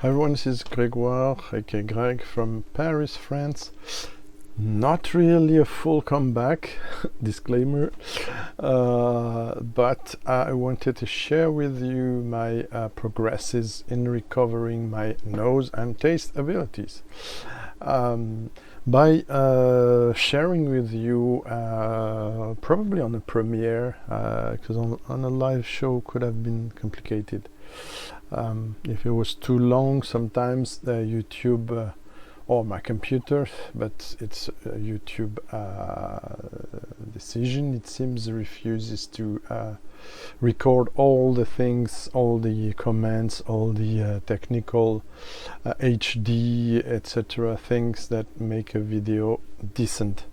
Hi everyone, this is Grégoire, aka Greg from Paris, France. Not really a full comeback, disclaimer, but I wanted to share with you my progresses in recovering my nose and taste abilities. By sharing with you, probably on a premiere, because on a live show could have been complicated. If it was too long, sometimes the YouTube or my computer, but it's a YouTube decision, it seems, refuses to record all the things, all the comments, all the technical HD, etc. things that make a video decent.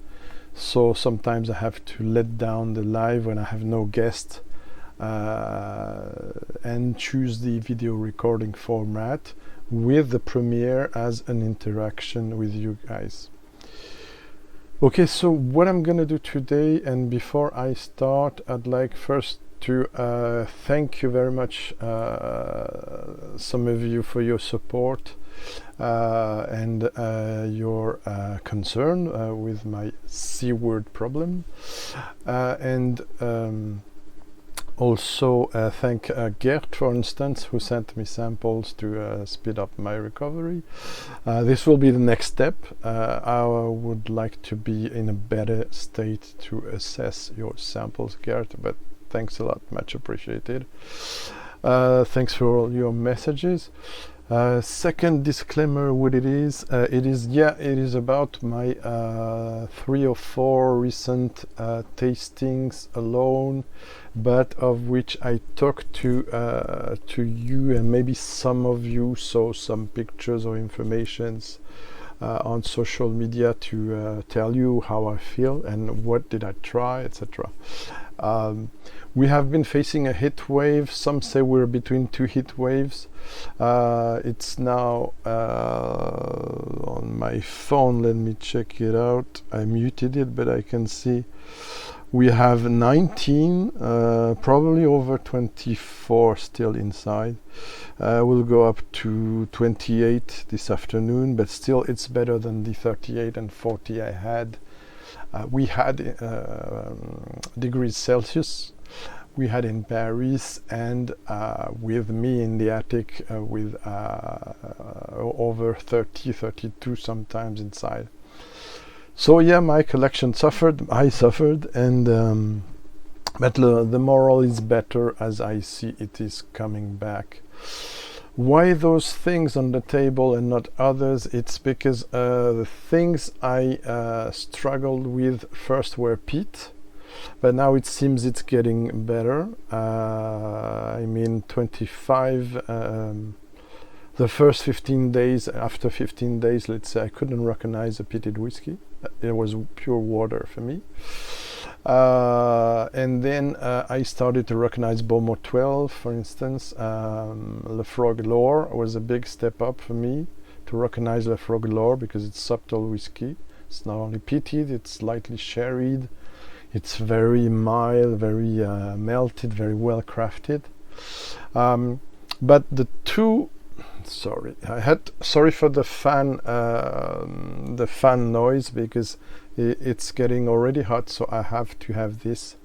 So sometimes I have to let down the live when I have no guest and choose the video recording format with the premiere as an interaction with you guys. Okay, so what I'm gonna do today, and before I start, I'd like first to thank you very much, some of you, for your support and your concern with my C-word problem, and also thank Gert, for instance, who sent me samples to speed up my recovery. This will be the next step. I would like to be in a better state to assess your samples, Gert, but thanks a lot, much appreciated. Thanks for all your messages. Second disclaimer, what it is about my 3 or 4 recent tastings alone, but of which I talked to you, and maybe some of you saw some pictures or informations on social media to tell you how I feel and what did I try, etc. We have been facing a heat wave. Some say we're between 2 heat waves. It's now on my phone. Let me check it out. I muted it, but I can see we have 19, probably over 24 still inside. We'll go up to 28 this afternoon, but still it's better than the 38 and 40 I had. We had degrees Celsius. We had in Paris, and with me in the attic with over 30, 32 sometimes inside. So yeah, my collection suffered, I suffered, and but the moral is better as I see it is coming back. Why those things on the table and not others? It's because the things I struggled with first were peat, but now it seems it's getting better. I mean 25, the first 15 days, after 15 days, let's say, I couldn't recognize a peated whiskey. It was pure water for me. And then I started to recognize Beaumont 12, for instance. Lefroy L'Or was a big step up for me to recognize Lefroy L'Or, because it's subtle whiskey. It's not only peated, it's slightly sherried. It's very mild, very melted, very well crafted. But the two, sorry for the fan noise, because it's getting already hot, so I have to have this.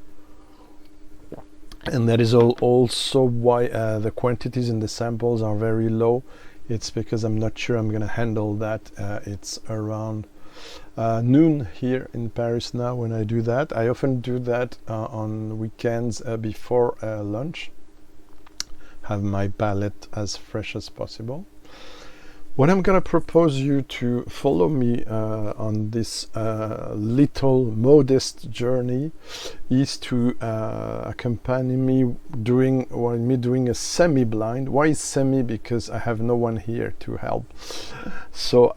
And that is also why the quantities in the samples are very low. It's because I'm not sure I'm gonna handle that. It's around noon here in Paris now when I do that. I often do that on weekends before lunch. Have my palate as fresh as possible. What I'm gonna propose you to follow me on this little modest journey is to accompany me doing a semi-blind. Why semi? Because I have no one here to help. So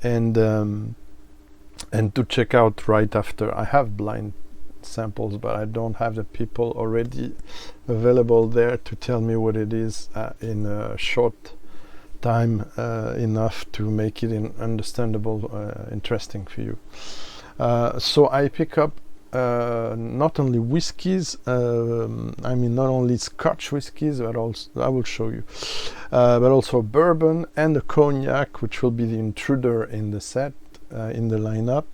and to check out right after. I have blind samples, but I don't have the people already available there to tell me what it is in a short time, enough to make it understandable, interesting for you. So I pick up not only whiskies, I mean not only Scotch whiskies, but also I will show you. but also bourbon and a cognac, which will be the intruder in the set, in the lineup.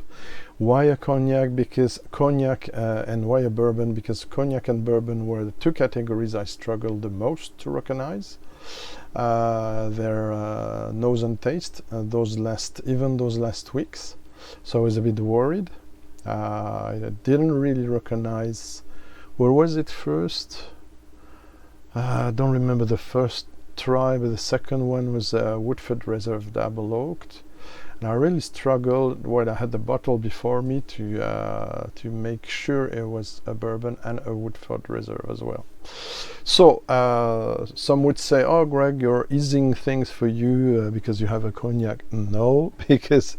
Why a cognac? Because cognac and why a bourbon? Because cognac and bourbon were the two categories I struggled the most to recognize. Their nose and taste, those last weeks. So I was a bit worried. I didn't really recognize. Where was it first? I don't remember the first try, but the second one was Woodford Reserve Double Oaked. And I really struggled when I had the bottle before me to make sure it was a bourbon and a Woodford Reserve as well. So some would say, "Oh, Greg, you're easing things for you because you have a cognac." No, because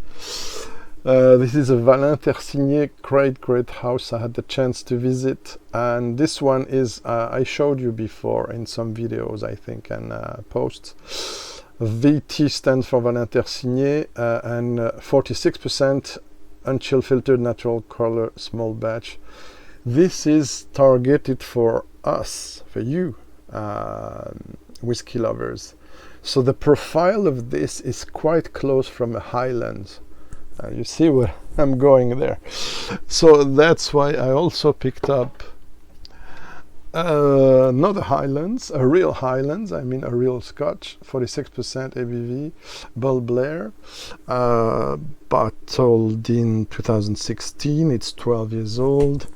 this is a vallein-tercinier, great house I had the chance to visit, and this one is I showed you before in some videos, I think, and posts. VT stands for vallein-tercinier, and 46% unchill filtered natural color small batch. This is targeted for us, for you, whiskey lovers. So the profile of this is quite close from a Highlands. You see where I'm going there. So that's why I also picked up not a Highlands, a real Highlands, I mean a real Scotch, 46% ABV, Bull Blair, bottled in 2016, it's 12 years old.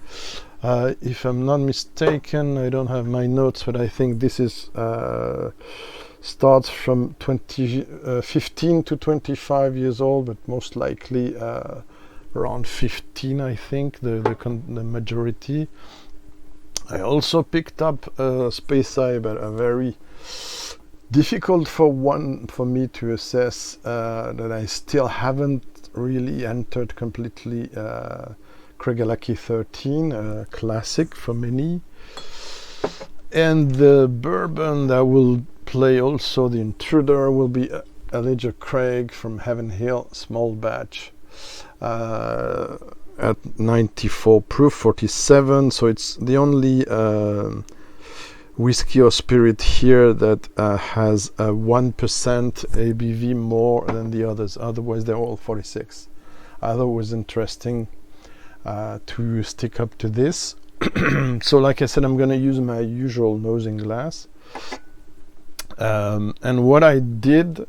If I'm not mistaken, I don't have my notes, but I think this is starts from 15 to 25 years old, but most likely around 15, I think, the majority. I also picked up Speyside, but a very difficult for me to assess, that I still haven't really entered completely. Craigellachie 13, classic for many. And the bourbon that will play also the intruder will be Elijah Craig from Heaven Hill, small batch, at 94 proof, 47. So it's the only whiskey or spirit here that has a 1% ABV more than the others. Otherwise, they're all 46. I thought it was interesting to stick up to this. So like I said, I'm going to use my usual nosing glass. And what I did,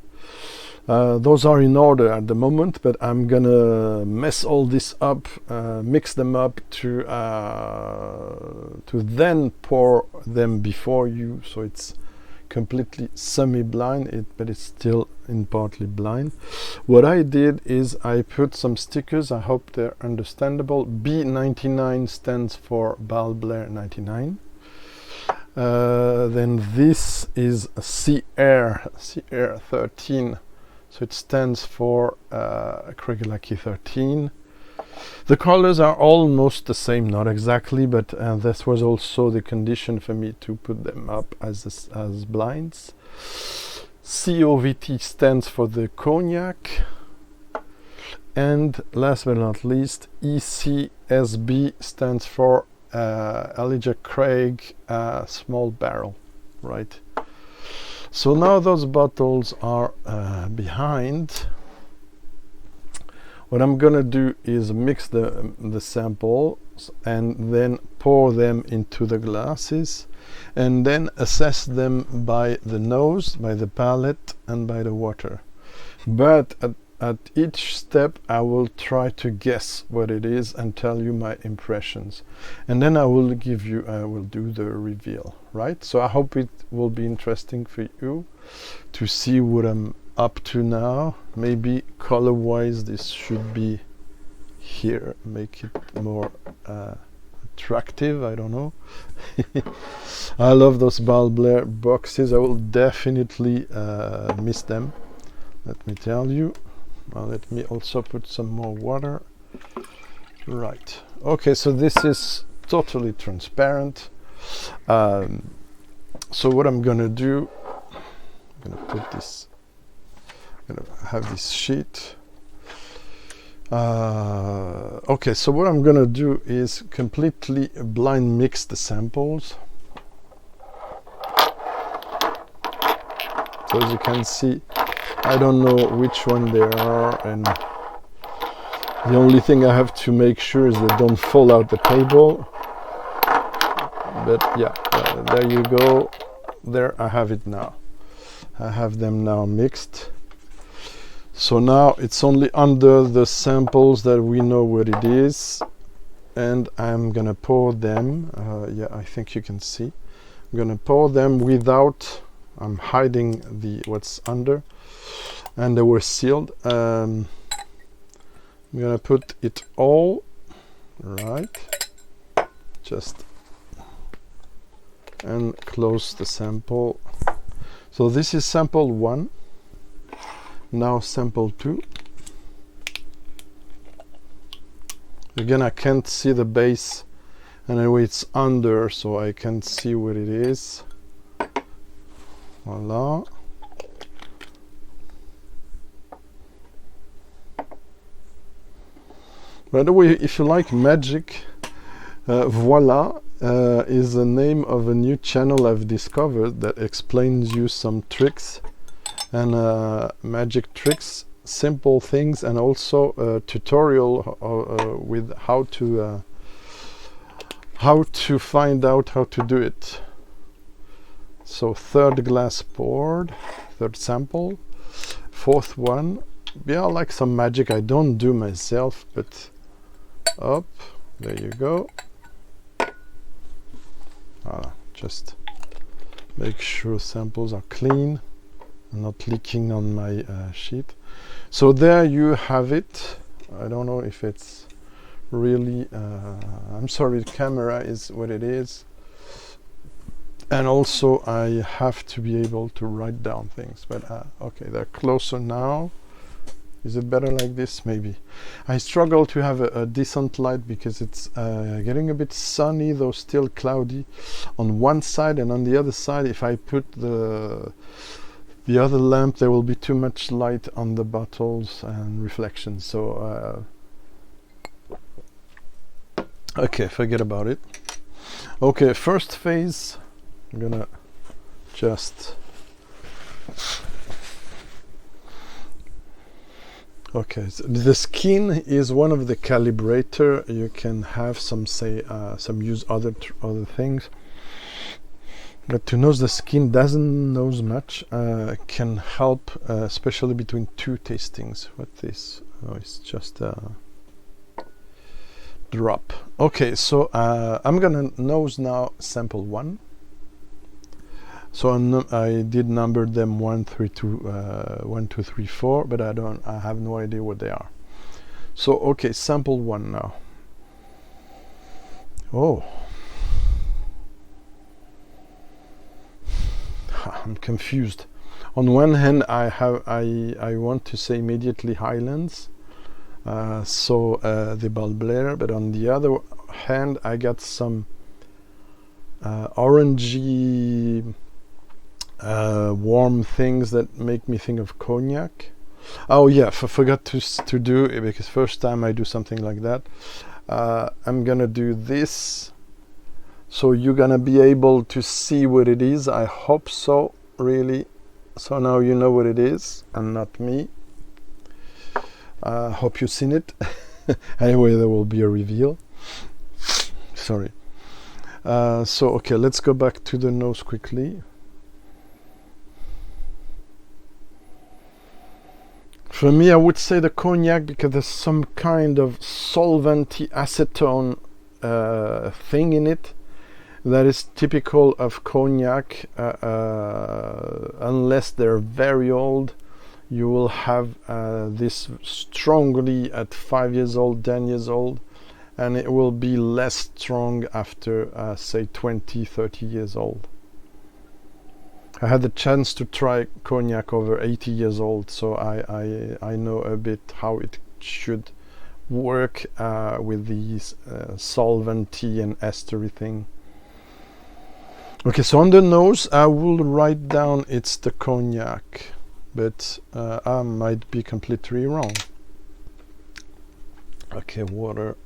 those are in order at the moment, but I'm gonna mess all this up, mix them up to then pour them before you, so it's completely semi-blind, but it's still in partly blind. What I did is I put some stickers. I hope they're understandable. B99 stands for Bull Blair 99. Then this is CR 13, so it stands for Craigellachie 13. The colors are almost the same, not exactly, but this was also the condition for me to put them up as blinds. COVT stands for the cognac, and last but not least, ECSB stands for Elijah Craig small barrel, right? So now those bottles are behind. What I'm gonna do is mix the samples and then pour them into the glasses, and then assess them by the nose, by the palate, and by the water. But at each step I will try to guess what it is and tell you my impressions, and then I will do the reveal, right? So I hope it will be interesting for you to see what I'm up to now. Maybe color wise this should be here, make it more attractive, I don't know. I love those Bull Blair boxes. I will definitely miss them, let me tell you. Let me also put some more water. Right, okay, so this is totally transparent. So what I'm gonna do, I'm gonna put this, I'm gonna have this sheet. Okay, so what I'm gonna do is completely blind mix the samples. So as you can see, I don't know which one they are, and the only thing I have to make sure is they don't fall out the table. But yeah, there you go. There I have it now. I have them now mixed. So now it's only under the samples that we know what it is, and I'm gonna pour them. Yeah, I think you can see. I'm gonna pour them without. I'm hiding the what's under, and they were sealed. I'm gonna put it all right, just and close the sample. So this is sample 1. Now sample 2. Again, I can't see the base, and anyway it's under, so I can see what it is. Voila. By the way, if you like magic, voila is the name of a new channel I've discovered that explains you some tricks and magic tricks, simple things, and also a tutorial with how to find out how to do it. So third glass poured, third sample, fourth one. Yeah, I like some magic I don't do myself, but up, there you go. Just make sure samples are clean, not leaking on my sheet. So there you have it. I don't know if it's really I'm sorry, the camera is what it is, and also I have to be able to write down things, but okay, they're closer now. Is it better like this? Maybe. I struggle to have a decent light because it's getting a bit sunny, though still cloudy on one side, and on the other side, if I put the other lamp, there will be too much light on the bottles and reflections. So okay, forget about it. Okay, first phase, I'm gonna just okay, so the skin is one of the calibrator. You can have some say some use other things, but to know the skin doesn't know much can help, especially between two tastings. What this? Oh, it's just a drop. Okay, so I'm gonna nose now sample 1. So I did number them 1, 2, 3, 4, but I have no idea what they are. So okay, sample 1 now. Oh, I'm confused. On one hand, I want to say immediately Highlands, so the Balblair, but on the other hand, I got some orangey warm things that make me think of cognac. Oh yeah, forgot to do it, because first time I do something like that. I'm gonna do this, so you're gonna be able to see what it is. I hope so, really. So now you know what it is, and not me. Hope you've seen it. Anyway, there will be a reveal. Sorry. So okay, let's go back to the nose quickly. For me, I would say the cognac, because there's some kind of solventy acetone thing in it that is typical of cognac. Unless they're very old, you will have this strongly at 5 years old, 10 years old, and it will be less strong after say 20, 30 years old. I had the chance to try cognac over 80 years old, so I know a bit how it should work with these solventy and estery thing. Okay, so on the nose, I will write down it's the cognac, but I might be completely wrong. Okay, water.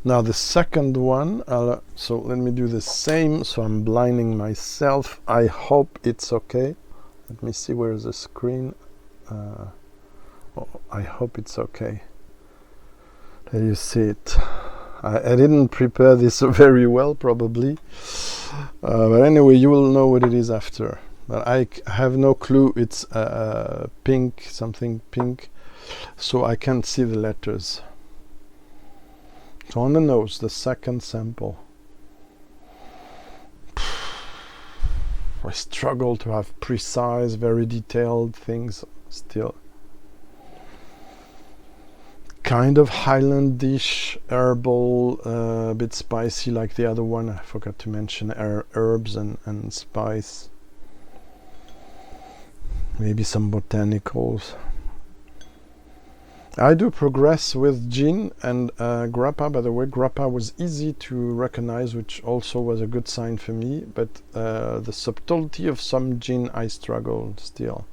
Now the second one, so let me do the same. So I'm blinding myself. I hope it's okay. Let me see where's the screen. Oh, I hope it's okay. There you see it. I didn't prepare this very well, probably. But anyway, you will know what it is after. But I have no clue. It's pink, something pink. So I can't see the letters. So on the nose, the second sample. I struggle to have precise, very detailed things still. Kind of Highlandish, herbal, a bit spicy like the other one. I forgot to mention herbs and spice. Maybe some botanicals. I do progress with gin and grappa. By the way, grappa was easy to recognize, which also was a good sign for me, but the subtlety of some gin I struggled still,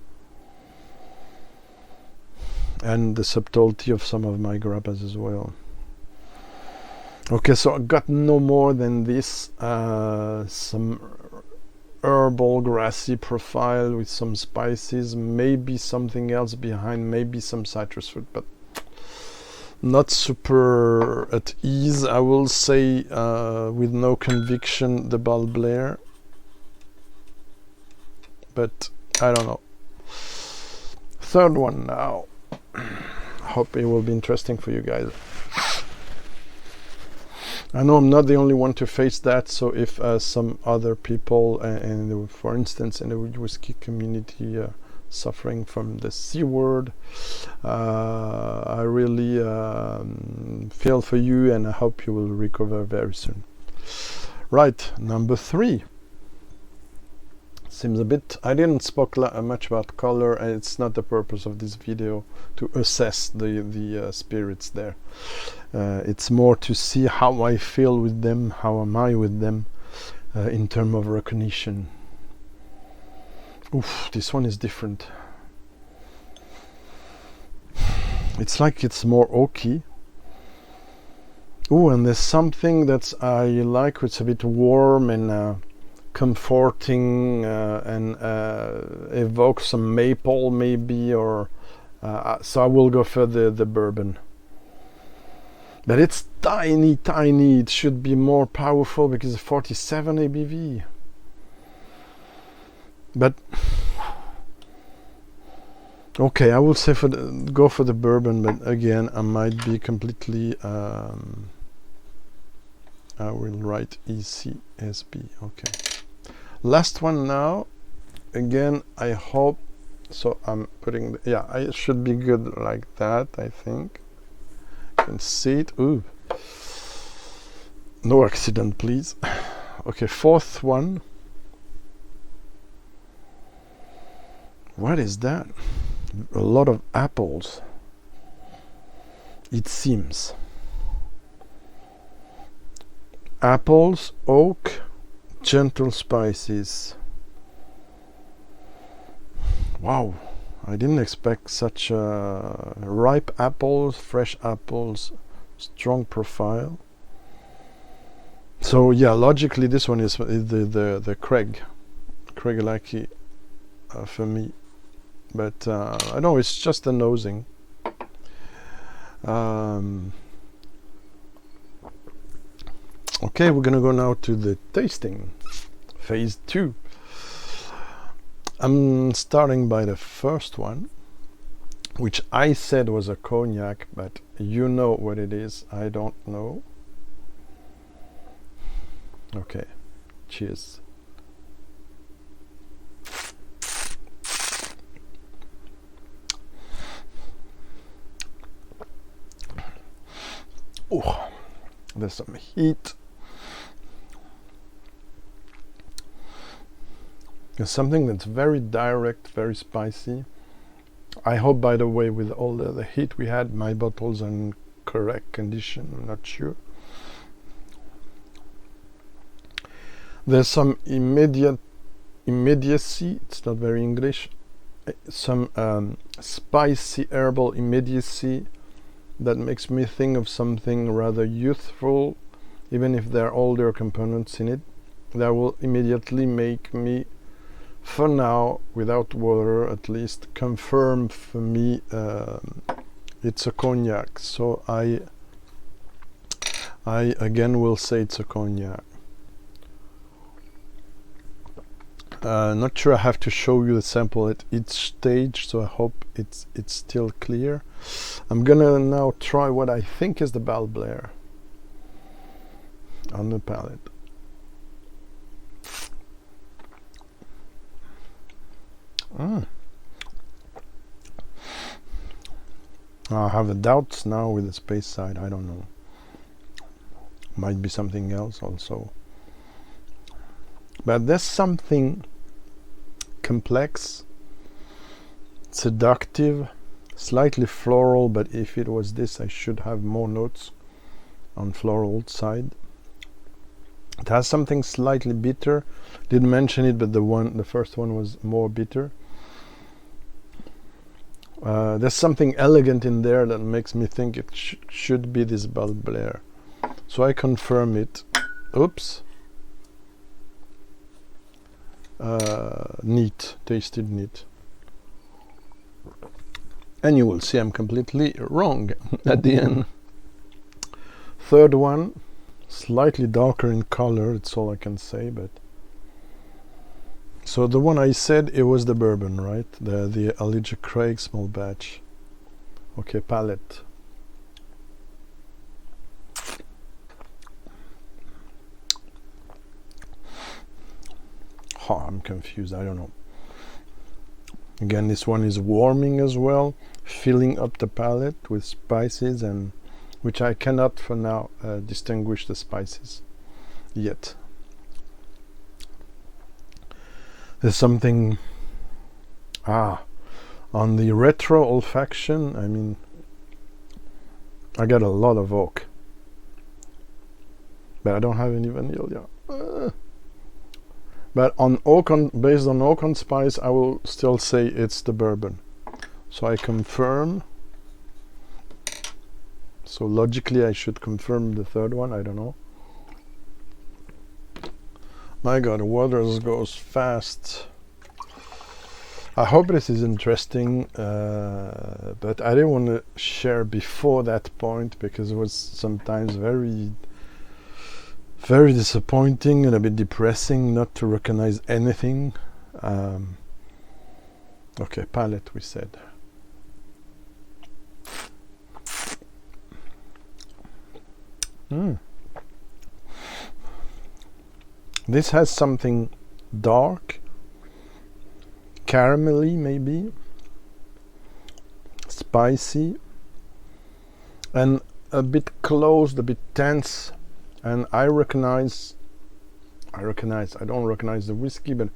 and the subtlety of some of my grappas as well. Okay, so I got no more than this, some herbal grassy profile with some spices, maybe something else behind, maybe some citrus fruit, but not super at ease, I will say, with no conviction, the Ball Blair, but I don't know. Third one now. Hope it will be interesting for you guys. I know I'm not the only one to face that, so if some other people, for instance in the whiskey community, suffering from the C word, I really feel for you, and I hope you will recover very soon. Right, number 3. Seems a bit, I didn't spoke much about color, and it's not the purpose of this video to assess the spirits there. It's more to see how I feel with them, how am I with them, in terms of recognition. Oof, this one is different. It's like it's more oaky. Ooh, and there's something that I like, it's a bit warm and comforting, and evoke some maple maybe, or so I will go for the bourbon. But it's tiny, it should be more powerful because of 47 ABV. But okay, I will say go for the bourbon, but again I might be completely I will write ECSB. Okay, last one now. Again, I hope so. I'm putting I should be good like that, I think. You can see it. Ooh, no accident please. Okay, fourth one. What is that? A lot of apples, it seems. Apples, oak, gentle spices. Wow, I didn't expect such ripe apples, fresh apples, strong profile. So yeah, logically this one is the Craig Lucky for me. But I know it's just the nosing. Okay, we're gonna go now to the tasting, phase 2. I'm starting by the first one, which I said was a cognac, but you know what it is. I don't know. Okay, cheers. Oh, there's some heat. There's something that's very direct, very spicy. I hope, by the way, with all the heat we had, my bottle's in correct condition. I'm not sure. There's some immediacy. It's not very English. Some spicy herbal immediacy. that makes me think of something rather youthful, even if there are older components in it. That will immediately make me, for now, without water at least, confirm for me it's a cognac. So I again will say it's a cognac. Not sure I have to show you the sample at each stage, so I hope it's still clear. I'm gonna now try what I think is the Balblair on the palate. I have the doubts now with the space side. I don't know. Might be something else also. But there's something complex, seductive, slightly floral, but if it was this, I should have more notes on floral side. It has something slightly bitter. Didn't mention it, but the first one was more bitter. There's something elegant in there that makes me think it should be this Balblair. So I confirm it. Oops. Neat, tasted neat. And you will see I'm completely wrong at the end. Third one, slightly darker in color, it's all I can say, but so the one I said, it was the bourbon, right? The Elijah Craig small batch. Okay, palate. Oh, I'm confused, I don't know. Again, this one is warming as well, filling up the palate with spices, and which I cannot for now distinguish the spices yet. There's something on the retro olfaction. I mean, I got a lot of oak, but I don't have any vanilla. But on oak, based on oak on spice, I will still say it's the bourbon. So I confirm. So logically I should confirm the third one, I don't know. My god, water goes fast. I hope this is interesting, but I didn't want to share before that point because it was sometimes very disappointing and a bit depressing not to recognize anything. Okay, palate we said. This has something dark, caramelly maybe, spicy, and a bit closed, a bit tense. And I don't recognize the whiskey, but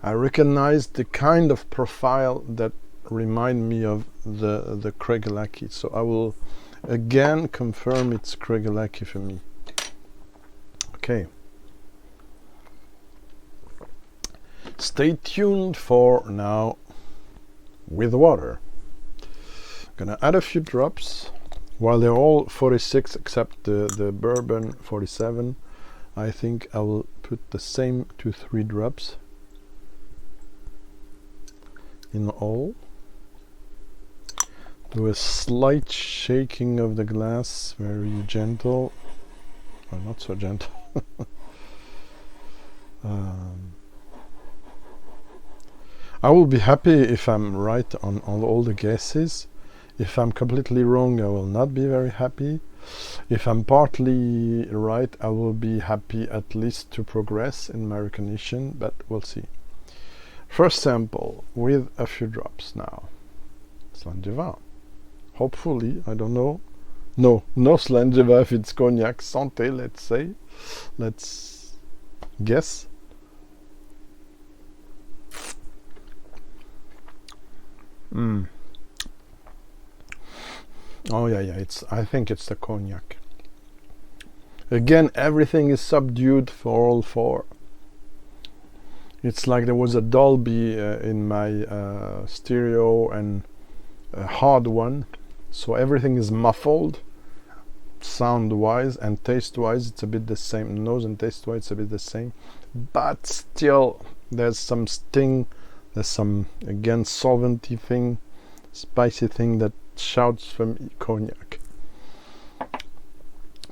I recognize the kind of profile that remind me of the Craigellachie. So I will again confirm it's Craigellachie for me. Okay. Stay tuned for now with water. I'm gonna add a few drops. While they're all 46 except the bourbon 47, I think I will put the same 2-3 drops in all. Do a slight shaking of the glass, very gentle, or not so gentle. I will be happy if I'm right on all the guesses. If I'm completely wrong, I will not be very happy. If I'm partly right, I will be happy at least to progress in my recognition, but we'll see. First sample with a few drops now. Slangeva. Hopefully, I don't know. No Slangeva if it's cognac. Santé, let's say. Let's guess. Oh yeah, I think it's the cognac. Again, everything is subdued for all four. It's like there was a Dolby in my stereo and a hard one, so everything is muffled sound wise, and taste wise it's a bit the same. Nose and taste wise it's a bit the same, but still there's some sting, there's some, again, solventy thing, spicy thing that shouts from cognac.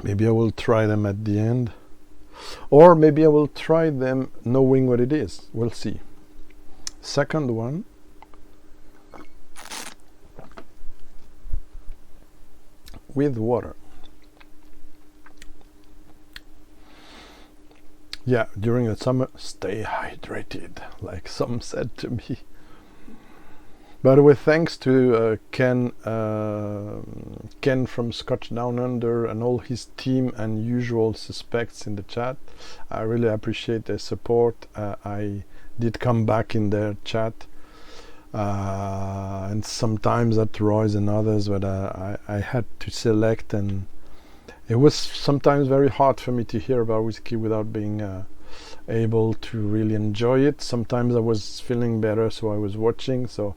Maybe I will try them at the end, or maybe I will try them knowing what it is. We'll see. Second one, with water. Yeah, during the summer, stay hydrated, like some said to me. By the way, thanks to Ken from Scotch Down Under and all his team and usual suspects in the chat. I really appreciate their support. I did come back in their chat, and sometimes at Roy's and others, but I had to select, and it was sometimes very hard for me to hear about whiskey without being able to really enjoy it. Sometimes I was feeling better, so I was watching, so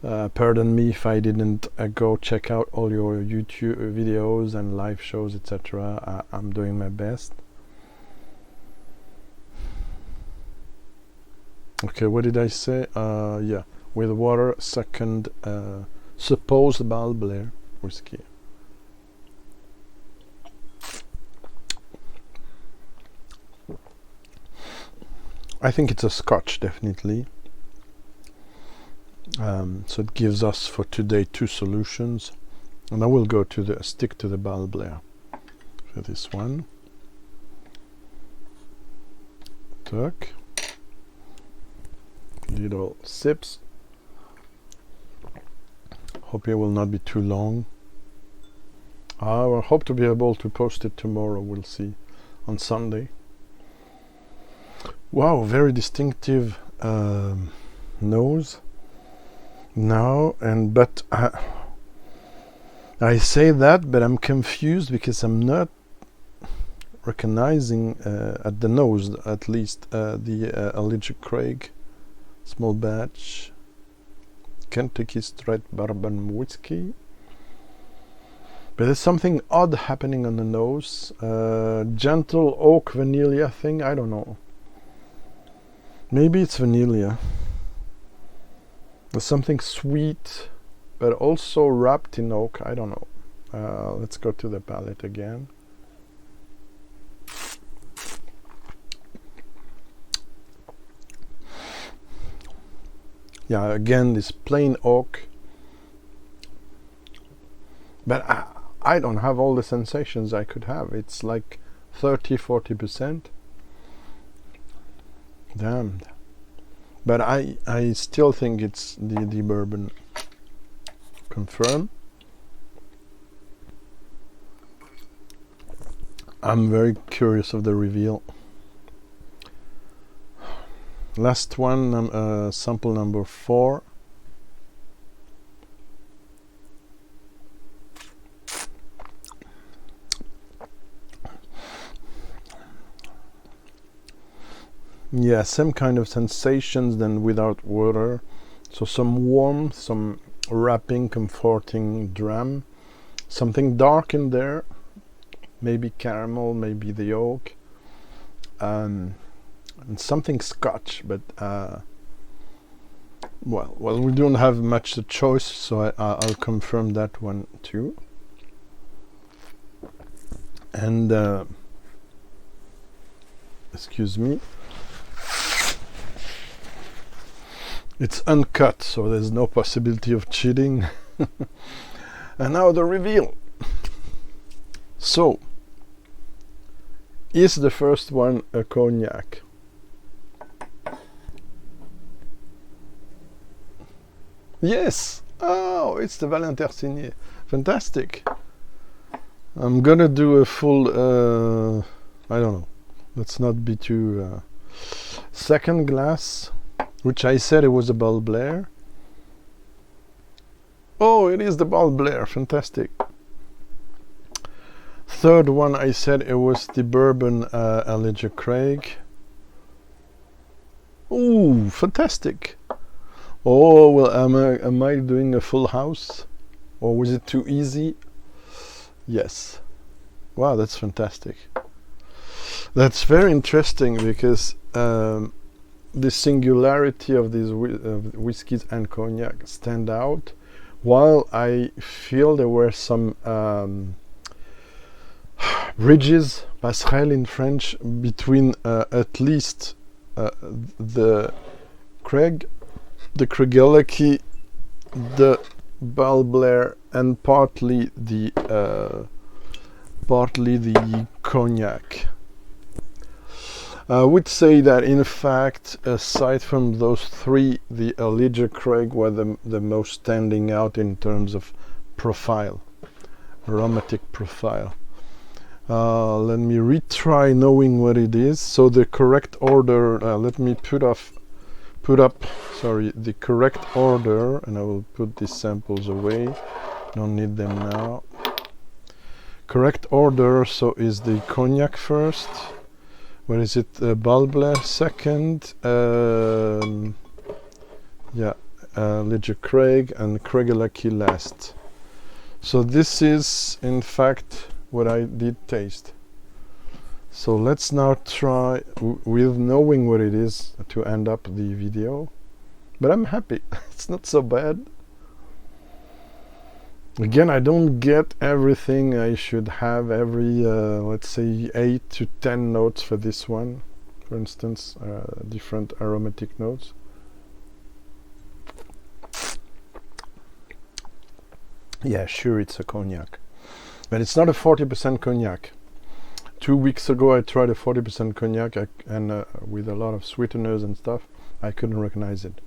pardon me if I didn't go check out all your YouTube videos and live shows, etc. I'm doing my best. Okay, what did I say? Yeah, with water, second supposed Balblair whiskey. I think it's a Scotch, definitely. So it gives us for today 2 solutions, and I will go to stick to the Balblair for this one. Tuck. Little sips. Hope it will not be too long. I will hope to be able to post it tomorrow. We'll see, on Sunday. Wow, very distinctive nose now, and but I say that, but I'm confused because I'm not recognizing at the nose, at least, the Elijah Craig small batch Kentucky Straight Bourbon Whiskey. But there's something odd happening on the nose. Gentle oak vanilla thing, I don't know. Maybe it's vanilla. There's something sweet, but also wrapped in oak. I don't know. Let's go to the palate again. Yeah, again, this plain oak. But I don't have all the sensations I could have. It's like 30-40%. Damn. But I still think it's the bourbon. Confirm. I'm very curious of the reveal. Last one, sample number 4. Yeah, same kind of sensations than without water. So some warmth, some wrapping, comforting dram. Something dark in there. Maybe caramel, maybe the oak. And something Scotch, but well, we don't have much choice, so I'll confirm that one too. And excuse me. It's uncut, so there's no possibility of cheating. And now the reveal. So, is the first one a cognac? Yes! Oh, it's the vallein-tercinier. Fantastic. I'm gonna do a full, I don't know. Let's not be too... second glass, which I said it was a Balblair. Oh, it is the Balblair. Fantastic. Third one, I said it was the bourbon Elijah Craig. Ooh, fantastic. Oh, well, am I doing a full house? or was it too easy? Yes. Wow, that's fantastic. That's very interesting because the singularity of these whiskies and cognac stand out, while I feel there were some bridges, passerelles in French, between at least the Craig, the Craigellachie, the Balblair, and partly the cognac. I would say that in fact, aside from those three, the Elijah Craig were the most standing out in terms of profile, aromatic profile. Let me retry knowing what it is. So the correct order, let me put up the correct order, and I will put these samples away, don't need them now. Correct order, so is the cognac first. What is it? Balblair second. Elijah Craig, and Craigellachie last. So this is in fact what I did taste. So let's now try with knowing what it is to end up the video. But I'm happy. It's not so bad. Again, I don't get everything I should have, every let's say 8 to 10 notes for this one, for instance, different aromatic notes. Yeah, sure, it's a cognac, but it's not a 40% cognac. 2 weeks ago I tried a 40% cognac and with a lot of sweeteners and stuff. I couldn't recognize it.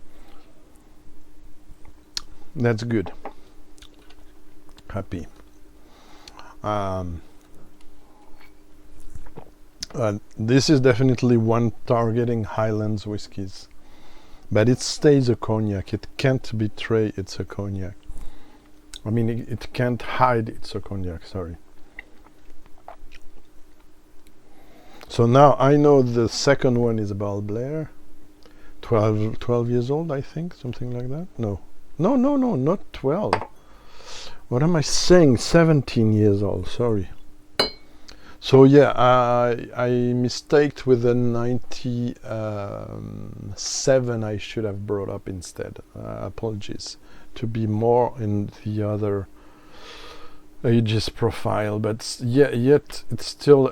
That's good. Happy. This is definitely one targeting Highlands whiskies, but it stays a cognac. It can't betray it's a cognac. I mean, it can't hide it's a cognac, sorry. So now I know the second one is Balblair, 12 years old, I think, something like that. No, not 12. What am I saying? 17 years old, sorry. So yeah, I mistaked with the 97 I should have brought up instead. Apologies, to be more in the other ages profile, but yeah, yet it's still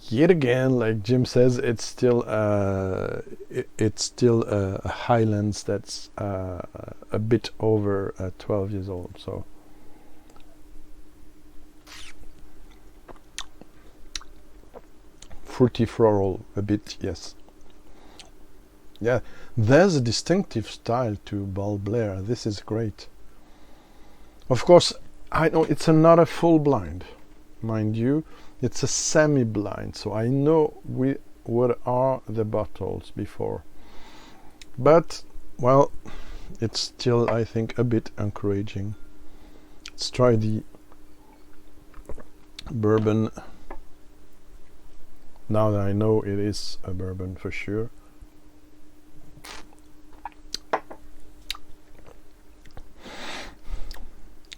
yet again, like Jim says, it's still a Highlands that's a bit over 12 years old. So fruity floral a bit, yes. Yeah, there's a distinctive style to Balblair. This is great. Of course, I know it's not a full blind, mind you. It's a semi-blind, so I know what are the bottles before. But, well, it's still, I think, a bit encouraging. Let's try the bourbon. Now that I know it is a bourbon for sure.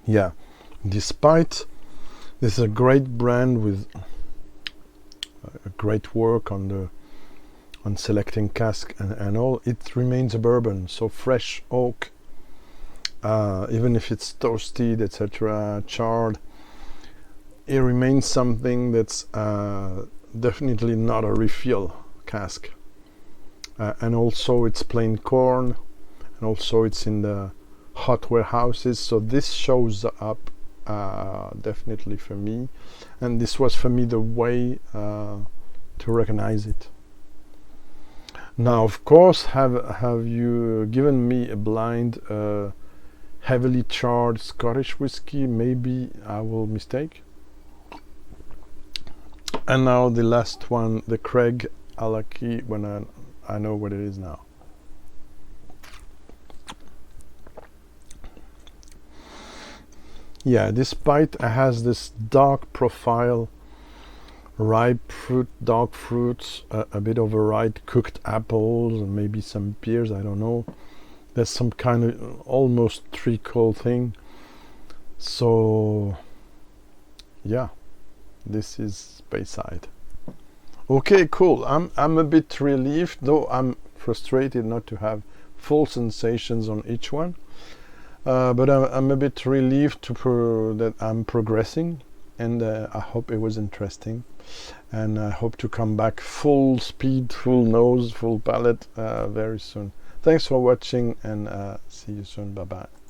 Yeah, despite this is a great brand with a great work on selecting cask and all, it remains a bourbon. So fresh oak, even if it's toasted, etc., charred, it remains something that's definitely not a refill cask. And also it's plain corn, and also it's in the hot warehouses, so this shows up definitely for me, and this was for me the way to recognize it. Now, of course, have you given me a blind heavily charred Scottish whiskey, maybe I will mistake. And now the last one, the Craigellachie, when I know what it is now. Yeah, despite it has this dark profile, ripe fruit, dark fruits, a bit of a ripe cooked apples, and maybe some pears, I don't know. There's some kind of almost treacle thing. So yeah, this is Bayside. Okay, cool. I'm a bit relieved, though I'm frustrated not to have full sensations on each one. But I'm a bit relieved that I'm progressing, and I hope it was interesting. And I hope to come back full speed, full nose, full palette very soon. Thanks for watching, and see you soon. Bye bye.